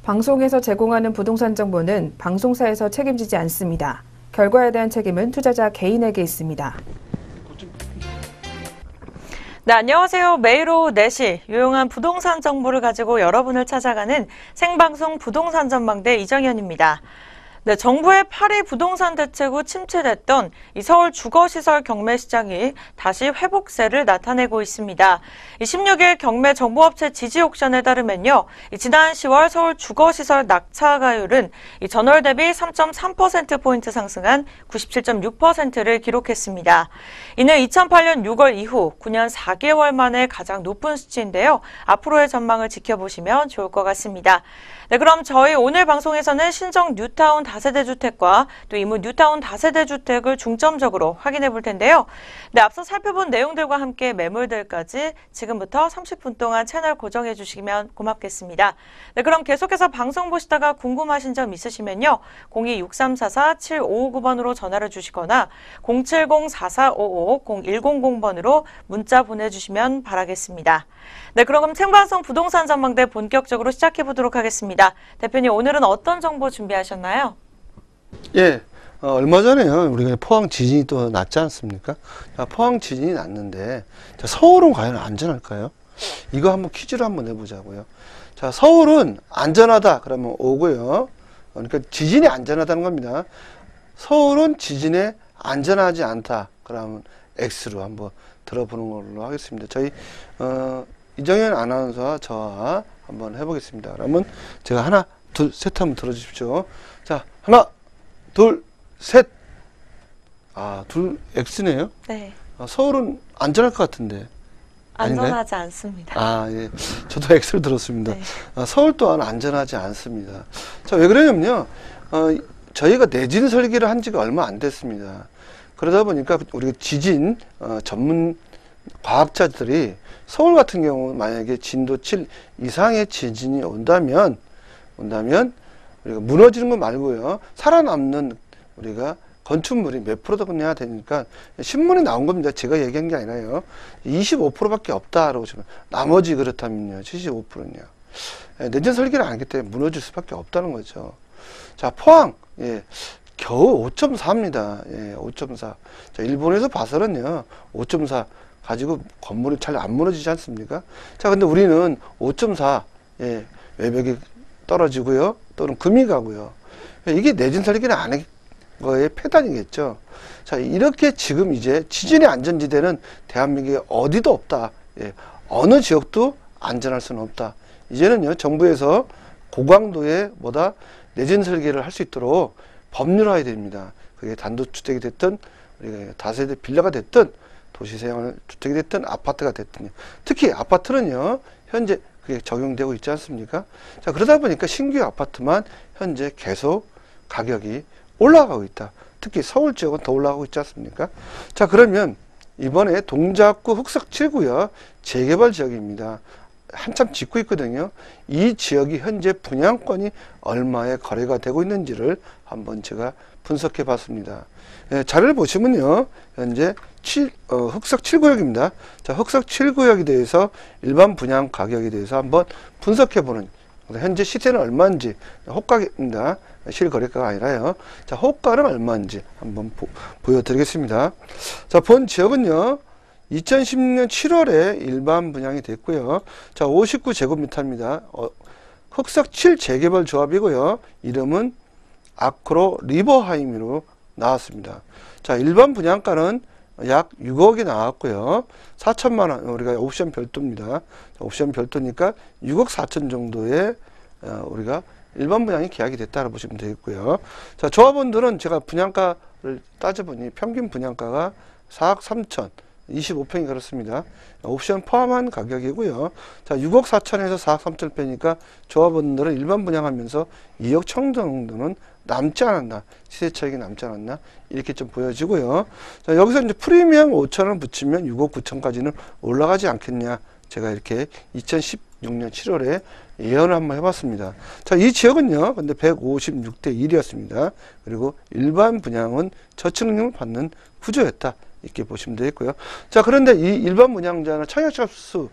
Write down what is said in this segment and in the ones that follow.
방송에서 제공하는 부동산 정보는 방송사에서 책임지지 않습니다. 결과에 대한 책임은 투자자 개인에게 있습니다. 네, 안녕하세요. 매일 오후 4시 유용한 부동산 정보를 가지고 여러분을 찾아가는 생방송 부동산 전망대 이정현입니다. 네, 정부의 8.2 부동산 대책 후 침체됐던 이 서울 주거시설 경매 시장이 다시 회복세를 나타내고 있습니다. 16일 경매 정보업체 지지옥션에 따르면요, 지난 10월 서울 주거시설 낙차가율은 전월 대비 3.3%포인트 상승한 97.6%를 기록했습니다. 이는 2008년 6월 이후 9년 4개월 만에 가장 높은 수치인데요. 앞으로의 전망을 지켜보시면 좋을 것 같습니다. 네, 그럼 저희 오늘 방송에서는 신정 뉴타운 다세대 주택과 또 이무 뉴타운 다세대 주택을 중점적으로 확인해 볼 텐데요. 네, 앞서 살펴본 내용들과 함께 매물들까지 지금부터 30분 동안 채널 고정해 주시면 고맙겠습니다. 네, 그럼 계속해서 방송 보시다가 궁금하신 점 있으시면요. 02-6344-7559번으로 전화를 주시거나 070-4455-0100번으로 문자 보내주시면 바라겠습니다. 네, 그럼 생방송 부동산 전망대 본격적으로 시작해 보도록 하겠습니다. 대표님, 오늘은 어떤 정보 준비하셨나요? 예, 얼마 전에요. 우리가 포항 지진이 또 났지 않습니까? 자, 포항 지진이 났는데, 자, 서울은 과연 안전할까요? 이거 한번 퀴즈를 한번 내보자고요. 자, 서울은 안전하다. 그러면 O고요. 그러니까 지진이 안전하다는 겁니다. 서울은 지진에 안전하지 않다. 그러면 X로 한번 들어보는 걸로 하겠습니다. 저희, 이정현 아나운서와 저와 한번 해보겠습니다. 그러면 제가 하나, 둘, 셋 한번 들어주십시오. 자, 하나, 둘, 셋. 아, 둘 X네요? 네. 서울은 안전할 것 같은데. 안전하지 않습니다. 아, 예. 저도 X를 들었습니다. 네. 서울 또한 안전하지 않습니다. 자, 왜 그러냐면요. 저희가 내진 설계를 한 지가 얼마 안 됐습니다. 그러다 보니까 우리 지진 전문 과학자들이 서울 같은 경우 만약에 진도 7 이상의 지진이 온다면 우리가 무너지는 거 말고요. 살아남는 우리가 건축물이 몇 프로도 끝내야 되니까 신문에 나온 겁니다. 제가 얘기한 게 아니라요. 25%밖에 없다라고 보시면 나머지 그렇다면요. 75%는요. 내진 설계를 안 하기 때문에 무너질 수밖에 없다는 거죠. 자, 포항. 예. 겨우 5.4입니다. 예, 5.4. 자, 일본에서 봐서는요. 5.4 가지고 건물이 잘 안 무너지지 않습니까? 자, 근데 우리는 5.4, 예, 외벽이 떨어지고요. 또는 금이 가고요. 이게 내진 설계를 안 한 거의 폐단이겠죠. 자, 이렇게 지금 이제 지진의 안전지대는 대한민국에 어디도 없다. 예, 어느 지역도 안전할 수는 없다. 이제는요, 정부에서 고강도의 내진 설계를 할 수 있도록 법률화해야 됩니다. 그게 단독주택이 됐든, 우리가 다세대 빌라가 됐든, 도시생활주택이 됐든 아파트가 됐든요. 특히 아파트는요, 현재 그게 적용되고 있지 않습니까? 자, 그러다 보니까 신규 아파트만 현재 계속 가격이 올라가고 있다. 특히 서울 지역은 더 올라가고 있지 않습니까? 자, 그러면 이번에 동작구 흑석 7구역 재개발 지역입니다. 한참 짓고 있거든요. 이 지역이 현재 분양권이 얼마에 거래가 되고 있는지를 한번 제가 분석해 봤습니다. 예, 자료를 보시면요. 현재 흑석 7구역입니다. 자, 흑석 7구역에 대해서 일반 분양 가격에 대해서 한번 분석해 보는, 현재 시세는 얼마인지, 호가입니다. 실거래가가 아니라요. 자, 호가는 얼마인지 한번 보여드리겠습니다. 자, 본 지역은요. 2016년 7월에 일반 분양이 됐고요. 자, 59제곱미터입니다. 흑석 7 재개발 조합이고요. 이름은 아크로 리버하임으로 나왔습니다. 자, 일반 분양가는 약 6억이 나왔고요. 4천만 원, 우리가 옵션 별도입니다. 옵션 별도니까 6억 4천 정도의 우리가 일반 분양이 계약이 됐다고 보시면 되겠고요. 자, 조합원들은 제가 분양가를 따져보니 평균 분양가가 4억 3천, 25평이 그렇습니다. 옵션 포함한 가격이고요. 자, 6억 4천에서 4억 3천 빼니까 조합원들은 일반 분양하면서 2억 천 정도는 남지 않았나, 시세 차익이 남지 않았나, 이렇게 좀 보여지고요. 자, 여기서 이제 프리미엄 5천원 붙이면 6억 9천까지는 올라가지 않겠냐, 제가 이렇게 2016년 7월에 예언을 한번 해봤습니다. 자, 이 지역은요, 근데 156대 1이었습니다. 그리고 일반 분양은 저층을 받는 구조였다. 이렇게 보시면 되겠고요. 자, 그런데 이 일반 분양자는 청약 접수를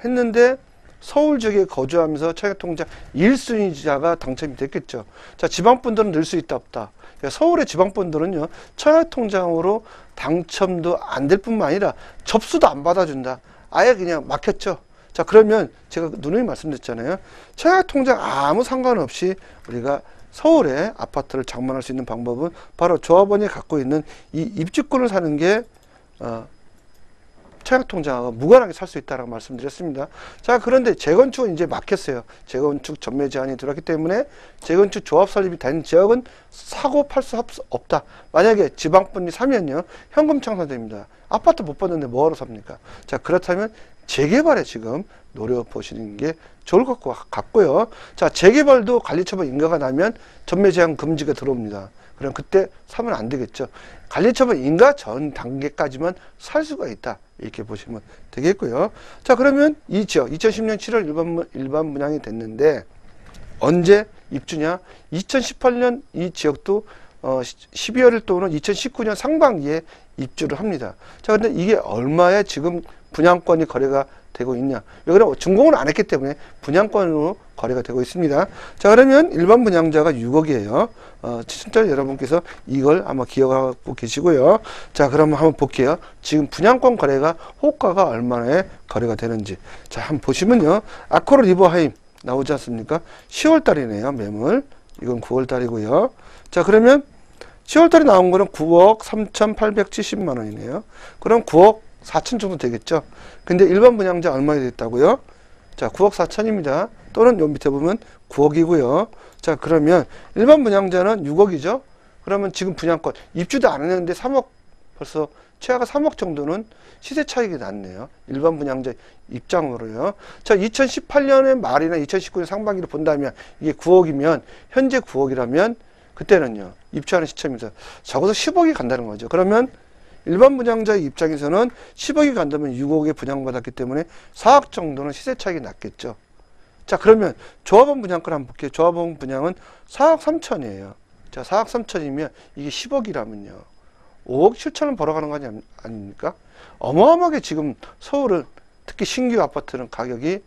했는데 서울 지역에 거주하면서 청약통장 1순위자가 당첨이 됐겠죠. 자, 지방분들은 늘 수 있다 없다. 그러니까 서울의 지방분들은요, 청약통장으로 당첨도 안 될 뿐만 아니라 접수도 안 받아준다. 아예 그냥 막혔죠. 자, 그러면 제가 누누이 말씀드렸잖아요. 청약통장 아무 상관없이 우리가 서울에 아파트를 장만할 수 있는 방법은 바로 조합원이 갖고 있는 이 입주권을 사는 게 청약통장하고 무관하게 살 수 있다라고 말씀드렸습니다. 자, 그런데 재건축은 이제 막혔어요. 재건축 전매 제한이 들어왔기 때문에 재건축 조합 설립이 된 지역은 사고 팔 수 없다. 만약에 지방분이 사면요, 현금 청산됩니다. 아파트 못 받는데 뭐하러 삽니까? 자, 그렇다면 재개발에 지금 노려보시는 게 좋을 것 같고요. 자, 재개발도 관리처분 인가가 나면 전매 제한 금지가 들어옵니다. 그럼 그때 사면 안 되겠죠. 관리처분 인가 전 단계까지만 살 수가 있다. 이렇게 보시면 되겠고요. 자, 그러면 이 지역 2010년 7월 일반 분양이 됐는데 언제 입주냐? 2018년 이 지역도 12월 또는 2019년 상반기에 입주를 합니다. 자, 근데 이게 얼마에 지금 분양권이 거래가 되고 있냐? 왜 그러면 준공을 안 했기 때문에 분양권으로 거래가 되고 있습니다. 자, 그러면 일반 분양자가 6억이에요. 시청자 여러분께서 이걸 아마 기억하고 계시고요. 자, 그러면 한번 볼게요. 지금 분양권 거래가 호가가 얼마나 거래가 되는지. 자, 한번 보시면요. 아코르 리버하임 나오지 않습니까? 10월 달이네요. 매물. 이건 9월 달이고요. 자, 그러면 10월 달에 나온 거는 9억 3,870만 원이네요. 그럼 9억 4천 정도 되겠죠. 근데 일반 분양자 얼마나 됐다고요? 자, 9억 4천입니다. 또는 요 밑에 보면 9억이고요. 자, 그러면 일반 분양자는 6억이죠. 그러면 지금 분양권 입주도 안 했는데 3억, 벌써 최하가 3억 정도는 시세 차익이 났네요. 일반 분양자 입장으로요. 자, 2018년의 말이나 2019년 상반기를 본다면 이게 9억이면 현재 9억이라면 그때는요, 입주하는 시점에서 적어도 10억이 간다는 거죠. 그러면 일반 분양자의 입장에서는 10억이 간다면 6억에 분양받았기 때문에 4억 정도는 시세 차익이 났겠죠. 자, 그러면 조합원 분양권 한번 볼게요. 조합원 분양은 4억 3천이에요. 자, 4억 3천이면 이게 10억이라면요. 5억 7천을 벌어가는 거 아닙니까? 어마어마하게 지금 서울은 특히 신규 아파트는 가격이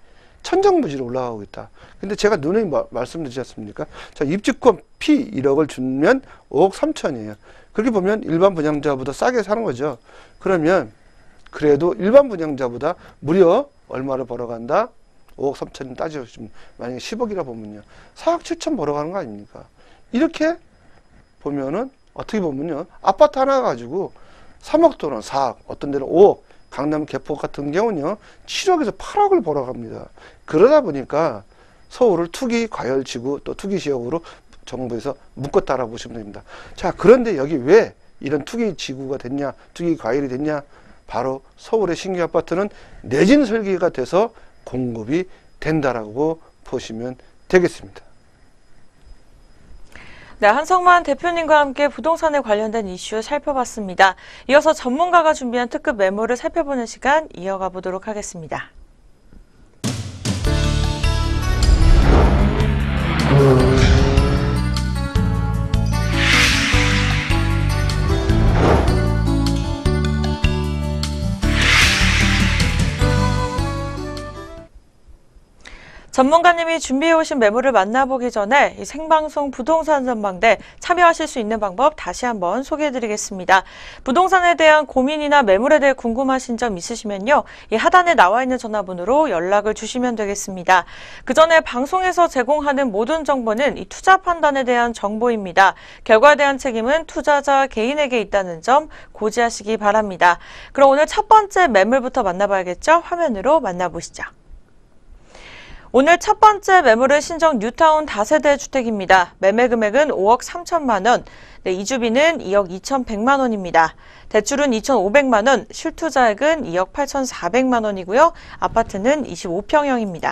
천정부지로 올라가고 있다. 근데 제가 누누이 말씀드리지 않습니까? 자, 입주권 P 1억을 주면 5억 3천이에요. 그렇게 보면 일반 분양자보다 싸게 사는 거죠. 그러면 그래도 일반 분양자보다 무려 얼마를 벌어간다? 5억 3천 따져주시면 만약에 10억이라 보면요. 4억 7천 벌어가는 거 아닙니까? 이렇게 보면은 어떻게 보면요. 아파트 하나 가지고 3억 또는 4억, 어떤 데는 5억, 강남 개포 같은 경우는요. 7억에서 8억을 벌어갑니다. 그러다 보니까 서울을 투기 과열지구 또 투기 지역으로 정부에서 묶었다라고 보시면 됩니다. 자, 그런데 여기 왜 이런 투기 지구가 됐냐, 투기 과열이 됐냐? 바로 서울의 신규 아파트는 내진 설계가 돼서 공급이 된다라고 보시면 되겠습니다. 네, 한성만 대표님과 함께 부동산에 관련된 이슈 살펴봤습니다. 이어서 전문가가 준비한 특급 매물을 살펴보는 시간 이어가 보도록 하겠습니다. 전문가님이 준비해 오신 매물을 만나보기 전에 이 생방송 부동산 전망대 참여하실 수 있는 방법 다시 한번 소개해드리겠습니다. 부동산에 대한 고민이나 매물에 대해 궁금하신 점 있으시면요. 이 하단에 나와 있는 전화번호로 연락을 주시면 되겠습니다. 그 전에 방송에서 제공하는 모든 정보는 이 투자 판단에 대한 정보입니다. 결과에 대한 책임은 투자자 개인에게 있다는 점 고지하시기 바랍니다. 그럼 오늘 첫 번째 매물부터 만나봐야겠죠? 화면으로 만나보시죠. 오늘 첫 번째 매물은 신정 뉴타운 다세대 주택입니다. 매매 금액은 5억 3천만 원, 네, 이주비는 2억 2,100만 원입니다. 대출은 2,500만 원, 실투자액은 2억 8,400만 원이고요. 아파트는 25평형입니다.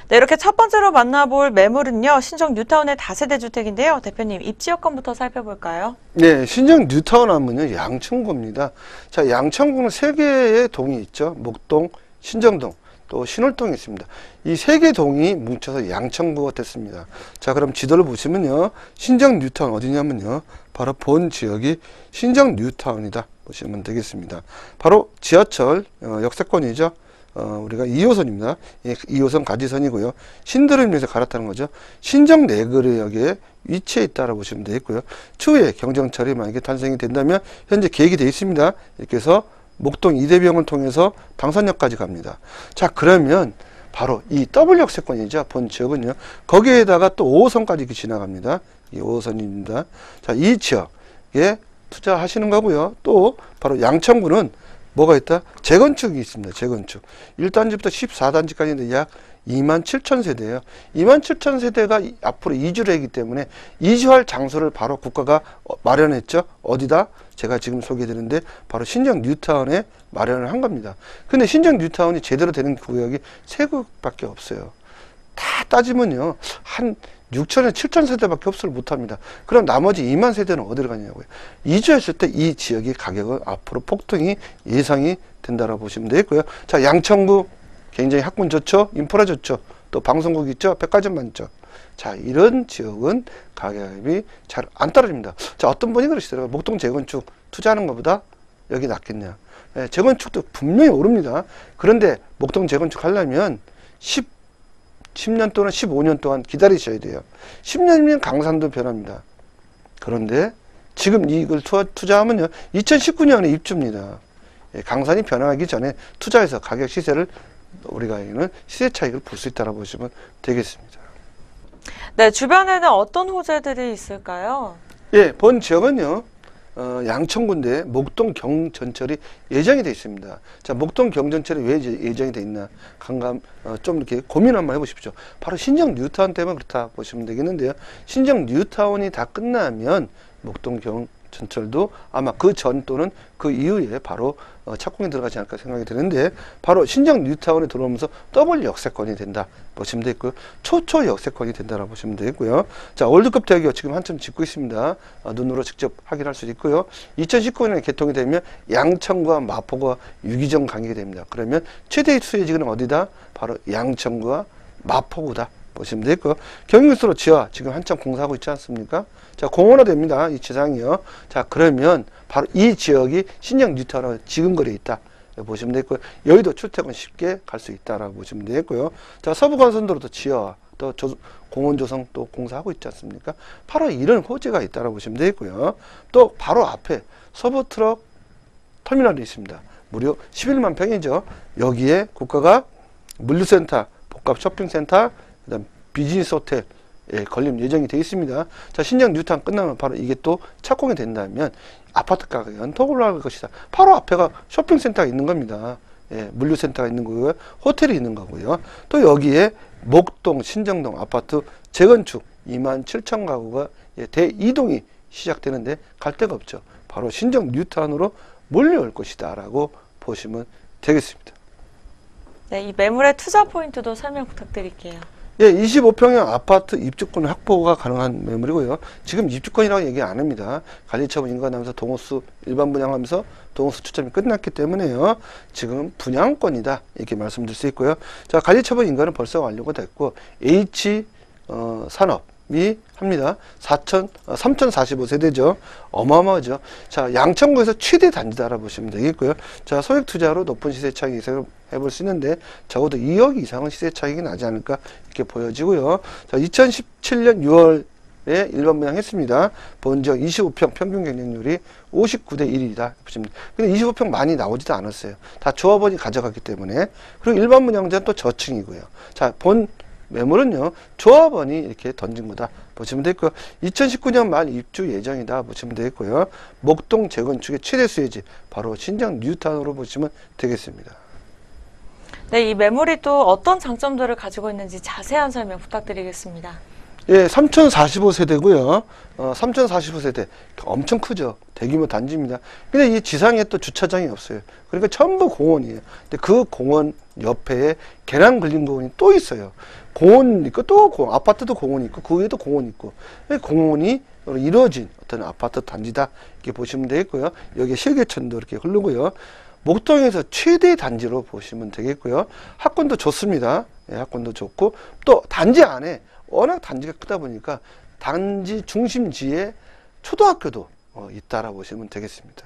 네, 이렇게 첫 번째로 만나볼 매물은요. 신정 뉴타운의 다세대 주택인데요. 대표님, 입지 여건부터 살펴볼까요? 네, 신정 뉴타운 하면요. 양천구입니다. 자, 양천구는 3개의 동이 있죠. 목동, 신정동. 또 신월동이 있습니다. 이 3개 동이 뭉쳐서 양천구가 됐습니다. 자, 그럼 지도를 보시면요. 신정 뉴타운 어디냐면요. 바로 본 지역이 신정 뉴타운이다 보시면 되겠습니다. 바로 지하철 역세권이죠. 우리가 2호선입니다. 예, 2호선 가지선이고요. 신도림역에서 갈아타는 거죠. 신정 내거리역에 위치해 있다라고 보시면 되겠고요. 추후에 경정철이 만약에 탄생이 된다면 현재 계획이 되어 있습니다. 이렇게 해서 목동 이대병을 통해서 당산역까지 갑니다. 자, 그러면 바로 이 W 역세권이죠. 본 지역은요. 거기에다가 또 5호선까지 이렇게 지나갑니다. 이 5호선입니다. 자, 이 지역에 투자하시는 거고요. 또 바로 양천구는 뭐가 있다? 재건축이 있습니다. 재건축. 1단지부터 14단지까지인데 약 27,000세대예요. 27,000세대가 앞으로 이주를 하기 때문에 이주할 장소를 바로 국가가 마련했죠. 어디다? 제가 지금 소개해드리는데 바로 신정 뉴타운에 마련을 한 겁니다. 근데 신정 뉴타운이 제대로 되는 구역이 3구역밖에 없어요. 다 따지면요. 한 6,000에서 7,000세대밖에 없을 못합니다. 그럼 나머지 2만 세대는 어디로 가냐고요. 이주했을 때 이 지역의 가격은 앞으로 폭등이 예상이 된다고 보시면 되겠고요. 자, 양천구 굉장히 학군 좋죠. 인프라 좋죠. 또 방송국 있죠. 백화점 많죠. 자, 이런 지역은 가격이 잘 안 떨어집니다. 자, 어떤 분이 그러시더라고요. 목동 재건축 투자하는 것보다 여기 낫겠냐. 예, 재건축도 분명히 오릅니다. 그런데 목동 재건축 하려면 10년 또는 15년 동안 기다리셔야 돼요. 10년이면 강산도 변합니다. 그런데 지금 이걸 투자하면요. 2019년에 입주입니다. 예, 강산이 변화하기 전에 투자해서 가격 시세를 우리가 시세 차익을 볼 수 있다고 보시면 되겠습니다. 네, 주변에는 어떤 호재들이 있을까요? 예, 본 지역은요. 양천구인데 목동 경전철이 예정이 되어 있습니다. 자, 목동 경전철이 왜 예정이 되어 있나? 좀 이렇게 고민 한번 해보십시오. 바로 신정 뉴타운 때문에 그렇다 보시면 되겠는데요. 신정 뉴타운이 다 끝나면 목동 경전철도 아마 그 전 또는 그 이후에 바로 착공이 들어가지 않을까 생각이 드는데 바로 신정 뉴타운에 들어오면서 더블 역세권이 된다 보시면 되겠고요. 초초 역세권이 된다라고 보시면 되겠고요. 자, 월드컵 대교 지금 한참 짓고 있습니다. 눈으로 직접 확인할 수 있고요. 2019년에 개통이 되면 양천구와 마포구와 유기정 간격이 됩니다. 그러면 최대 수혜지구는 어디다? 바로 양천구와 마포구다 보시면 되겠고요. 경유수로 지하 지금 한참 공사하고 있지 않습니까? 자, 공원화 됩니다. 이 지상이요. 자, 그러면 바로 이 지역이 신정 뉴타운하고 지근거리에 있다 보시면 되겠고요. 여의도 출퇴근 쉽게 갈 수 있다라고 보시면 되겠고요. 자, 서부간선도로도 지하 또 공원 조성 또 공사하고 있지 않습니까? 바로 이런 호재가 있다라고 보시면 되겠고요. 또 바로 앞에 서부 트럭 터미널이 있습니다. 무려 11만 평이죠. 여기에 국가가 물류센터, 복합 쇼핑센터, 그다음 비즈니스 호텔 건립 예정이 되어 있습니다. 자, 신정 뉴타운 끝나면 바로 이게 또 착공이 된다면 아파트 가격이 연속 올라갈 것이다. 바로 앞에가 쇼핑센터가 있는 겁니다. 예, 물류센터가 있는 거고요. 호텔이 있는 거고요. 또 여기에 목동, 신정동 아파트 재건축 27,000가구가 대이동이 시작되는데 갈 데가 없죠. 바로 신정 뉴타운으로 몰려올 것이다 라고 보시면 되겠습니다. 네, 이 매물의 투자 포인트도 설명 부탁드릴게요. 예, 25평형 아파트 입주권 확보가 가능한 매물이고요. 지금 입주권이라고 얘기 안 합니다. 관리처분 인가하면서 동호수 일반 분양하면서 동호수 추첨이 끝났기 때문에요. 지금 분양권이다 이렇게 말씀드릴 수 있고요. 자, 관리처분 인가는 벌써 완료가 됐고 H 산업이 합니다. 3,045세대죠. 어마어마하죠. 자, 양천구에서 최대 단지다라 보시면 되겠고요. 자, 소액 투자로 높은 시세 차익 이상을 해볼 수 있는데 적어도 2억 이상은 시세 차익이 나지 않을까 이렇게 보여지고요. 자, 2017년 6월에 일반 분양했습니다. 본지역 25평 평균 경쟁률이 59대 1이다 보시면. 근데 25평 많이 나오지도 않았어요. 다 조합원이 가져갔기 때문에. 그리고 일반 분양자는 또 저층이고요. 자, 본 매물은요, 조합원이 이렇게 던진 거다 보시면 되겠고요. 2019년 말 입주 예정이다 보시면 되겠고요. 목동 재건축의 최대 수혜지 바로 신정 뉴타운으로 보시면 되겠습니다. 네, 이 매물이 또 어떤 장점들을 가지고 있는지 자세한 설명 부탁드리겠습니다. 예, 3,045세대고요. 3,045세대 엄청 크죠. 대규모 단지입니다. 근데 이 지상에 또 주차장이 없어요. 그러니까 전부 공원이에요. 근데 그 공원 옆에 계량 걸린 공원이 또 있어요. 공원 있고 또 공원, 아파트도 공원이 있고 그 위에도 공원이 있고 공원이 이루어진 어떤 아파트 단지다 이렇게 보시면 되겠고요. 여기에 실개천도 이렇게 흐르고요. 목동에서 최대 단지로 보시면 되겠고요. 학군도 좋습니다. 예, 학군도 좋고 또 단지 안에 워낙 단지가 크다 보니까 단지 중심지에 초등학교도 있다라 보시면 되겠습니다.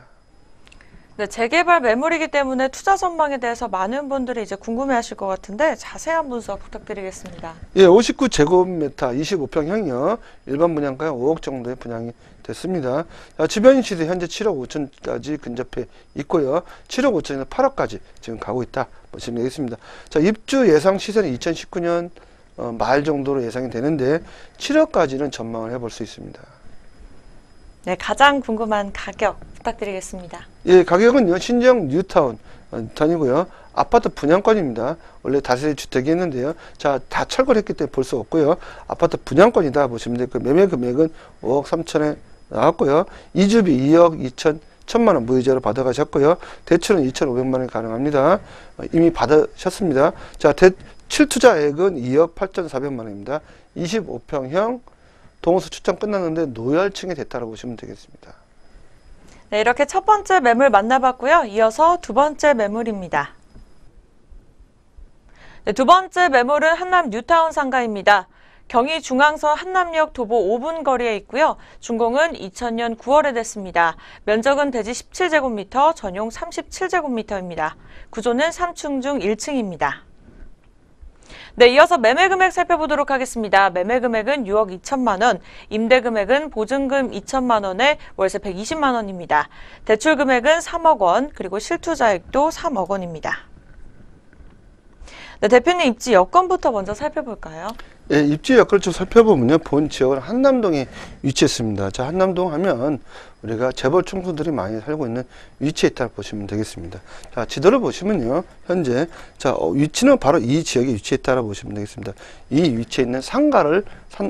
네, 재개발 매물이기 때문에 투자 전망에 대해서 많은 분들이 이제 궁금해하실 것 같은데 자세한 분석 부탁드리겠습니다. 예, 59제곱미터 25평형이요. 일반 분양가가 5억 정도의 분양이 됐습니다. 자, 주변 시세 현재 7억 5천까지 근접해 있고요. 7억 5천에서 8억까지 지금 가고 있다 보시면 되겠습니다. 자, 입주 예상 시세는 2019년 말 정도로 예상이 되는데 7억까지는 전망을 해볼 수 있습니다. 네, 가장 궁금한 가격 부탁드리겠습니다. 예, 가격은요, 신정 뉴타운 단이고요. 아파트 분양권입니다. 원래 다세대 주택이었는데요. 자, 다 철거를 했기 때문에 볼 수 없고요. 아파트 분양권이다 보시면 되고, 매매 금액은 5억 3천에 나왔고요. 이주비 2억 2천만 원 무이자로 받아가셨고요. 대출은 2,500만 원이 가능합니다. 이미 받으셨습니다. 자, 실투자액은 2억 8,400만 원입니다. 25평형 동호수 추천 끝났는데 노열층이 됐다고 보시면 되겠습니다. 네, 이렇게 첫 번째 매물 만나봤고요. 이어서 두 번째 매물입니다. 네, 두 번째 매물은 한남 뉴타운 상가입니다. 경의 중앙선 한남역 도보 5분 거리에 있고요. 준공은 2000년 9월에 됐습니다. 면적은 대지 17제곱미터, 전용 37제곱미터입니다. 구조는 3층 중 1층입니다. 네, 이어서 매매 금액 살펴보도록 하겠습니다. 매매 금액은 6억 2천만 원, 임대 금액은 보증금 2천만 원에 월세 120만 원입니다. 대출 금액은 3억 원, 그리고 실투자액도 3억 원입니다. 네, 대표님 입지 여건부터 먼저 살펴볼까요? 예, 입지 여건을 좀 살펴보면요. 본 지역은 한남동에 위치했습니다. 자, 한남동 하면 우리가 재벌 총수들이 많이 살고 있는 위치에 있다고 보시면 되겠습니다. 자, 지도를 보시면요. 현재, 자, 위치는 바로 이 지역에 위치했다고 보시면 되겠습니다. 이 위치에 있는 상가를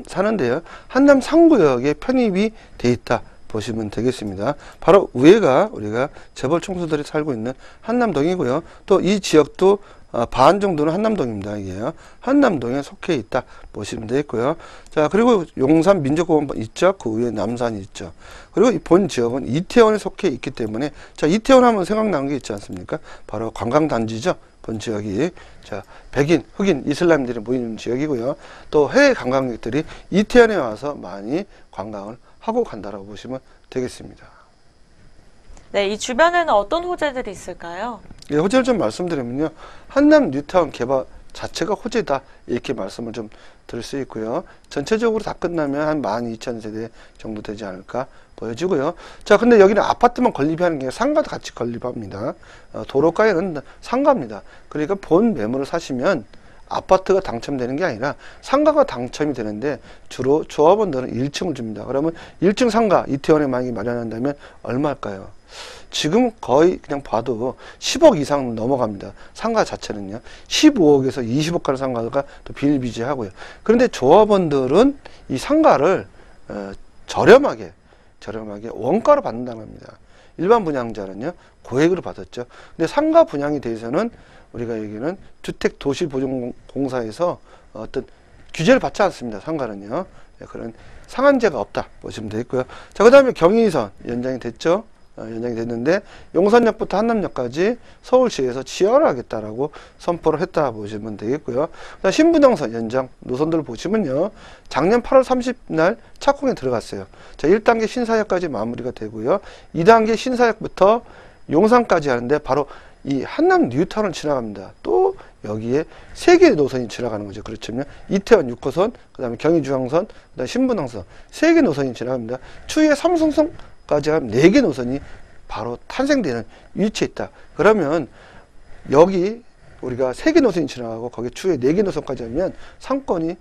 사는데요. 한남 상구역에 편입이 돼 있다 보시면 되겠습니다. 바로 위에가 우리가 재벌 총수들이 살고 있는 한남동이고요. 또 이 지역도 반 정도는 한남동입니다. 이게요. 한남동에 속해 있다 보시면 되겠고요. 자, 그리고 용산 민족공원 있죠. 그 위에 남산이 있죠. 그리고 이 본 지역은 이태원에 속해 있기 때문에, 자, 이태원 하면 생각나는 게 있지 않습니까? 바로 관광단지죠. 본 지역이. 자, 백인, 흑인, 이슬람들이 모이는 지역이고요. 또 해외 관광객들이 이태원에 와서 많이 관광을 하고 간다라고 보시면 되겠습니다. 네, 이 주변에는 어떤 호재들이 있을까요? 예, 호재를 좀 말씀드리면요. 한남 뉴타운 개발 자체가 호재다. 이렇게 말씀을 좀 드릴 수 있고요. 전체적으로 다 끝나면 한 12,000세대 정도 되지 않을까 보여지고요. 자, 근데 여기는 아파트만 건립하는 게 아니라 상가도 같이 건립합니다. 도로가에는 상가입니다. 그러니까 본 매물을 사시면 아파트가 당첨되는 게 아니라 상가가 당첨이 되는데 주로 조합원들은 1층을 줍니다. 그러면 1층 상가 이태원에 만약에 마련한다면 얼마일까요? 지금 거의 그냥 봐도 10억 이상 넘어갑니다. 상가 자체는요. 15억에서 20억 가는 상가가 또 비일비재하고요. 그런데 조합원들은 이 상가를 저렴하게 원가로 받는다는 겁니다. 일반 분양자는요. 고액으로 받았죠. 근데 상가 분양에 대해서는 우리가 여기는 주택도시보증공사에서 어떤 규제를 받지 않습니다. 상가는요. 그런 상한제가 없다 보시면 되겠고요. 자, 그 다음에 경의선 연장이 됐죠. 연장이 됐는데 용산역부터 한남역까지 서울시에서 지하를 하겠다라고 선포를 했다 보시면 되겠고요. 그다음 신분당선 연장 노선들을 보시면요. 작년 8월 30날 착공에 들어갔어요. 자, 1단계 신사역까지 마무리가 되고요. 2단계 신사역부터 용산까지 하는데 바로 이 한남 뉴타운을 지나갑니다. 또 여기에 3개의 노선이 지나가는 거죠. 그렇죠. 이태원 6호선, 그 다음에 경의중앙선, 그 다음에 신분당선 3개 노선이 지나갑니다. 추후에 삼성선까지 하면 4개 노선이 바로 탄생되는 위치에 있다. 그러면 여기 우리가 3개 노선이 지나가고 거기에 추후에 4개 노선까지 하면 상권이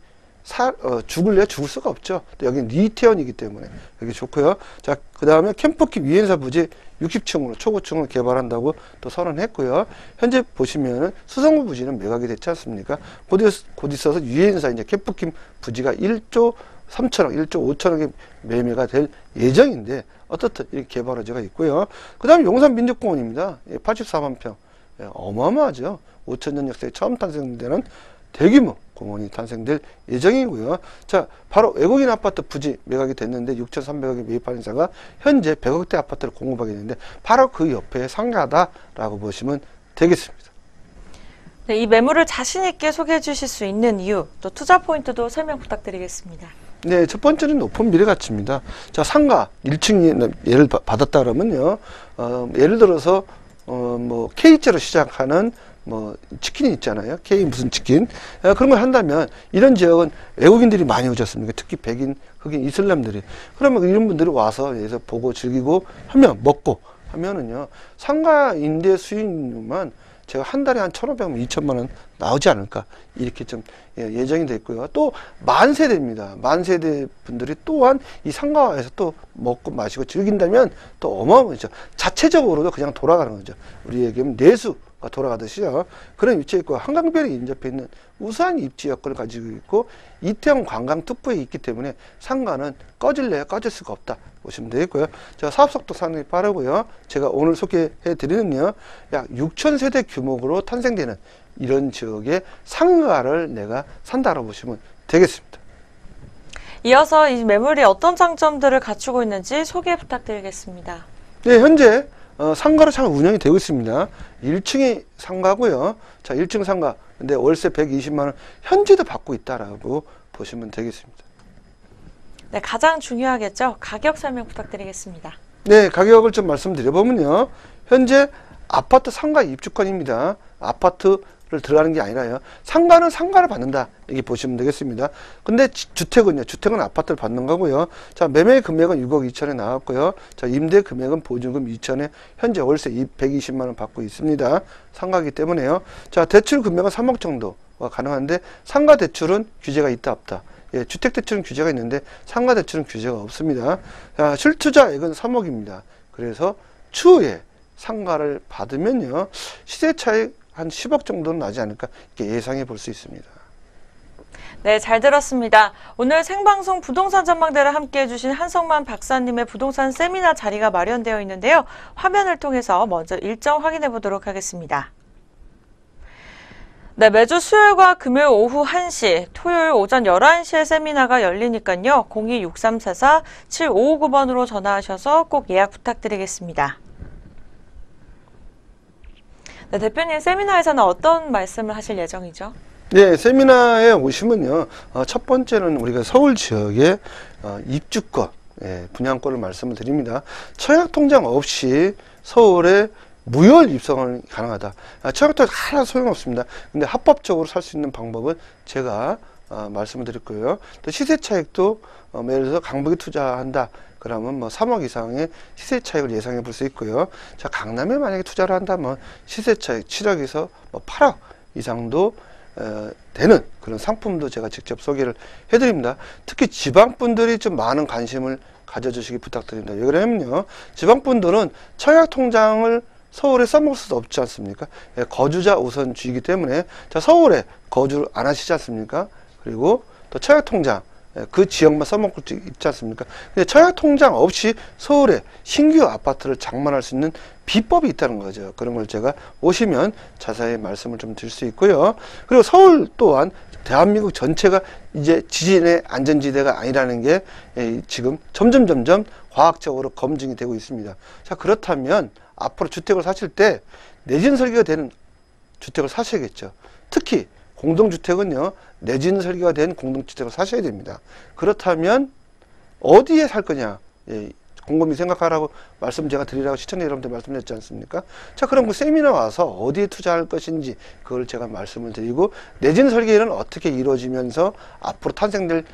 죽을래 죽을 수가 없죠. 여기는 이태원이기 때문에 여기 좋고요. 자, 그 다음에 캠프키 위엔사 부지 60층으로 초고층을 개발한다고 또 선언했고요. 현재 보시면은 수성구 부지는 매각이 됐지 않습니까? 곧 있어서 유엔사 이제 캠프킴 부지가 1조 3천억, 1조 5천억의 매매가 될 예정인데 어떻든 이렇게 개발 호재가 있고요. 그 다음에 용산 민족공원입니다. 84만 평. 어마어마하죠. 5천년 역사에 처음 탄생되는 대규모 공원이 탄생될 예정이고요. 자, 바로 외국인 아파트 부지 매각이 됐는데 6,300억에 매입하는 자가 현재 100억대 아파트를 공급하게 되는데 바로 그 옆에 상가다라고 보시면 되겠습니다. 네, 이 매물을 자신 있게 소개해 주실 수 있는 이유, 또 투자 포인트도 설명 부탁드리겠습니다. 네, 첫 번째는 높은 미래가치입니다. 자, 상가 1층이 예를 받았다 그러면요, 예를 들어서 뭐 K자로 시작하는 뭐 치킨이 있잖아요. K 무슨 치킨, 그런 걸 한다면 이런 지역은 외국인들이 많이 오셨습니까? 특히 백인, 흑인, 이슬람들이. 그러면 이런 분들이 와서 여기서 보고 즐기고 하면 먹고 하면은요, 상가 임대 수익만 제가 한 달에 한 1,500만, 2천만 원 나오지 않을까, 이렇게 좀 예정이 됐고요. 또 만세대입니다. 만세대 분들이 또한 이 상가에서 또 먹고 마시고 즐긴다면 또 어마어마하죠. 자체적으로도 그냥 돌아가는 거죠. 우리 얘기하면 내수가 돌아가듯이요. 그런 위치에 있고, 한강변에 인접해 있는 우수한 입지 여건을 가지고 있고, 이태원 관광 특보에 있기 때문에 상가는 꺼질래야 꺼질 수가 없다 보시면 되겠고요. 자, 사업 속도 상당히 빠르고요. 제가 오늘 소개해 드리는요, 약 6,000세대 규모로 탄생되는 이런 지역의 상가를 내가 산다고 보시면 되겠습니다. 이어서 이 매물이 어떤 장점들을 갖추고 있는지 소개 부탁드리겠습니다. 네, 현재 상가로 잘 운영이 되고 있습니다. 1층이 상가고요. 자, 1층 상가. 근데 월세 120만 원 현재도 받고 있다라고 보시면 되겠습니다. 네, 가장 중요하겠죠. 가격 설명 부탁드리겠습니다. 네, 가격을 좀 말씀드려보면요. 현재 아파트 상가 입주권입니다. 아파트를 들어가는 게 아니라요. 상가는 상가를 받는다, 이렇게 보시면 되겠습니다. 근데 주택은요. 주택은 아파트를 받는 거고요. 자, 매매 금액은 6억 2천에 나왔고요. 자, 임대 금액은 보증금 2천에 현재 월세 120만 원 받고 있습니다. 상가이기 때문에요. 자, 대출 금액은 3억 정도가 가능한데, 상가 대출은 규제가 있다 없다. 예, 주택 대출은 규제가 있는데 상가 대출은 규제가 없습니다. 자, 실투자액은 3억입니다. 그래서 추후에 상가를 받으면요, 시세 차익 한 10억 정도는 나지 않을까, 이렇게 예상해 볼 수 있습니다. 네, 잘 들었습니다. 오늘 생방송 부동산 전망대를 함께 해주신 한성만 박사님의 부동산 세미나 자리가 마련되어 있는데요. 화면을 통해서 먼저 일정 확인해 보도록 하겠습니다. 네, 매주 수요일과 금요일 오후 1시, 토요일 오전 11시에 세미나가 열리니까요. 02-6344-7559번으로 전화하셔서 꼭 예약 부탁드리겠습니다. 네, 대표님, 세미나에서는 어떤 말씀을 하실 예정이죠? 네, 세미나에 오시면요, 첫 번째는 우리가 서울 지역의 입주권, 분양권을 말씀을 드립니다. 청약통장 없이 서울에 무혈 입성은 가능하다. 청약통장 하나 소용없습니다. 근데 합법적으로 살 수 있는 방법은 제가 말씀을 드릴 거예요. 또 시세 차익도 예를 들어서 강북에 투자한다 그러면 뭐 3억 이상의 시세 차익을 예상해 볼 수 있고요. 자, 강남에 만약에 투자를 한다면 시세 차익 7억에서 뭐 8억 이상도 되는 그런 상품도 제가 직접 소개를 해드립니다. 특히 지방분들이 좀 많은 관심을 가져주시기 부탁드립니다. 왜 그러냐면요, 지방분들은 청약통장을 서울에 써먹을 수 없지 않습니까? 거주자 우선주의이기 때문에, 자, 서울에 거주를 안 하시지 않습니까? 그리고 또 청약통장, 그 지역만 써먹을 수 있지 않습니까? 근데 청약통장 없이 서울에 신규 아파트를 장만할 수 있는 비법이 있다는 거죠. 그런 걸 제가 오시면 자세히 말씀을 좀 드릴 수 있고요. 그리고 서울 또한 대한민국 전체가 이제 지진의 안전지대가 아니라는 게 지금 점점 과학적으로 검증이 되고 있습니다. 자, 그렇다면 앞으로 주택을 사실 때 내진 설계가 되는 주택을 사셔야겠죠. 특히 공동주택은요, 내진 설계가 된 공동주택을 사셔야 됩니다. 그렇다면 어디에 살 거냐, 곰곰이 생각하라고 말씀 제가 드리라고 시청자 여러분들 말씀드렸지 않습니까? 자, 그럼 그 세미나 와서 어디에 투자할 것인지 그걸 제가 말씀을 드리고, 내진 설계는 어떻게 이루어지면서 앞으로 탄생될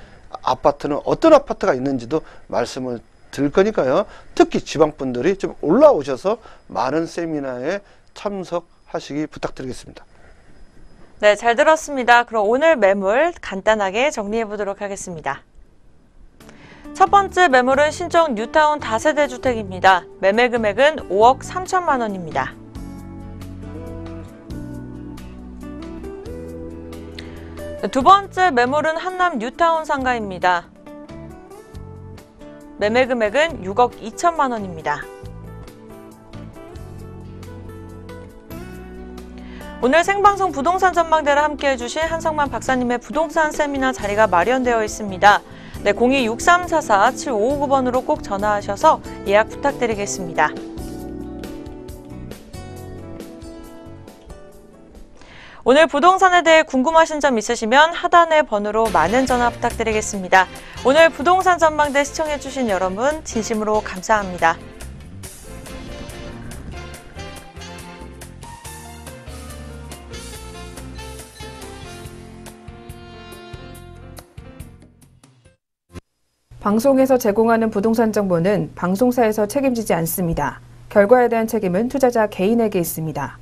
아파트는 어떤 아파트가 있는지도 말씀을 들 거니까요. 특히 지방분들이 좀 올라오셔서 많은 세미나에 참석하시기 부탁드리겠습니다. 네, 잘 들었습니다. 그럼 오늘 매물 간단하게 정리해 보도록 하겠습니다. 첫 번째 매물은 신정 뉴타운 다세대 주택입니다. 매매 금액은 5억 3천만 원입니다. 두 번째 매물은 한남 뉴타운 상가입니다. 매매 금액은 6억 2천만 원입니다. 오늘 생방송 부동산 전망대를 함께 해주신 한성만 박사님의 부동산 세미나 자리가 마련되어 있습니다. 네, 02-6344-7559번으로 꼭 전화하셔서 예약 부탁드리겠습니다. 오늘 부동산에 대해 궁금하신 점 있으시면 하단의 번호로 많은 전화 부탁드리겠습니다. 오늘 부동산 전망대 시청해주신 여러분 진심으로 감사합니다. 방송에서 제공하는 부동산 정보는 방송사에서 책임지지 않습니다. 결과에 대한 책임은 투자자 개인에게 있습니다.